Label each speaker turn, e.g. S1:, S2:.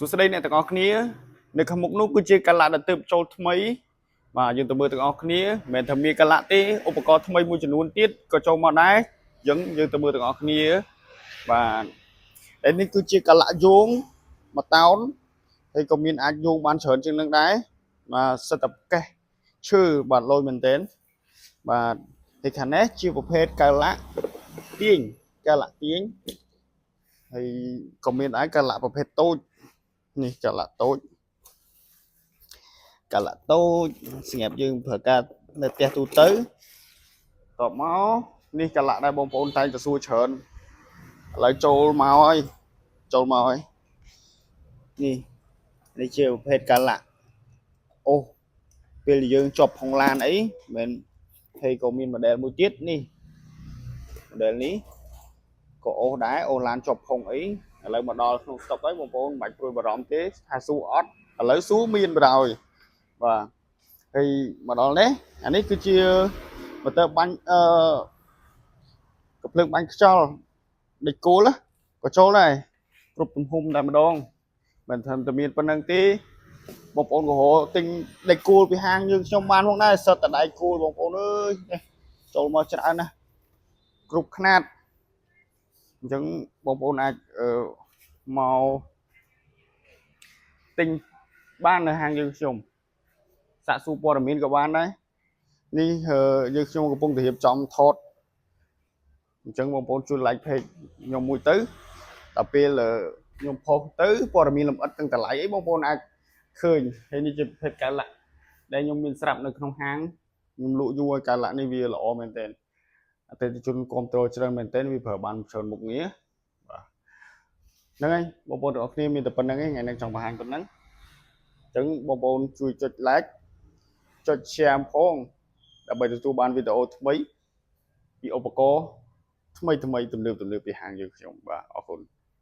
S1: សួស្តីអ្នកទាំងអស់គ្នានៅខាងមុខនោះគឺជាកាឡាដែលទើបចូលថ្មីបាទយើងទៅមើលទាំងអស់គ្នាមិនមែនថាមានកាឡាទេឧបករណ៍ថ្មីមួយចំនួនទៀតក៏ចូលមកដែរអញ្ចឹងយើងទៅមើលទាំងអស់គ្នាបាទតែនេះគឺជាកាឡាយោងមួយតោនហើយក៏មានអាចយោងបានច្រើនជាងនឹងដែរបាទសិតតែកេះឈើបាទលយមែនទែនបាទហើយខាងនេះជាប្រភេទកាឡាទាញហើយក៏មានដែរកាឡាប្រភេទតូចនេះកាឡាតូចសម្រាប់យើងប្រើការនៅផ្ទះទូទៅតបមកនេះកាឡាដែលបងប្អូនតែងទៅសួរច្រើនឥឡូវចូលមកហើយនេះជាប្រភេទកាឡាអូពេលយើងជាប់ផងឡានអីមិនហើយក៏មាន model មួយទៀតនេះ model នេះក៏អូសដែរអូសឡានជាប់ផងអីឥឡូវមកដល់ក្នុងស្តុកហើយបងប្អូនមិនបាច់ព្រួយបារម្ភទេថាស៊ូអត់ឥឡូវស៊ូមានបណ្ដោយបាទហើយមកដល់នេះអានេះគឺជាម៉ូទ័របាញ់កំភ្លើងបាញ់ខ្យល់ដេចគោលក៏ចូលដែរគ្រប់ទំហំតែម្ដងមិនថាតែមានប៉ុណ្្នឹងទេបងប្អូនក៏រកទិញដេចគោលពីហាងយើងខ្ញុំបានផងដែរសិតតែដៃគោលបងប្អូនអើយនេះចូលមកច្រើនណាស់គ្រប់ຂະຫນាតអញ្ចឹងបងប្អូនអាចមកទិញបាននៅហាងយើងខ្ញុំសាកសួរព័ត៌មានក៏បានដែរនេះយើងខ្ញុំកំពុងតែរៀបចំថតអញ្ចឹងបងប្អូនជួយ like page ខ្ញុំមួយទៅដល់ពេលខ្ញុំផុសទៅព័ត៌មានលម្អិតទាំងតម្លៃអីបងប្អូនអាចឃើញហើយនេះជាប្រភេទកាឡាដែលខ្ញុំមានស្រាប់នៅក្នុងហាងខ្ញុំលក់យូរហើយកាឡានេះវាល្អមែនទែនអតិថិជនគ្រប់គ្រងច្រើនមែនទែនវាប្រើបានច្រើនមុខងារបាទហ្នឹងហើយបងប្អូនទាំងអស់គ្នាមានតែប៉ុណ្្នឹងឯងថ្ងៃនេះចង់បង្ហាញប៉ុណ្្នឹងអញ្ចឹងបងប្អូនជួយចុច like ចុច share ផងដើម្បីទទួលបានវីដេអូថ្មីពីឧបករណ៍ថ្មីទំនើបពីហាងយើងខ្ញុំបាទអរគុណ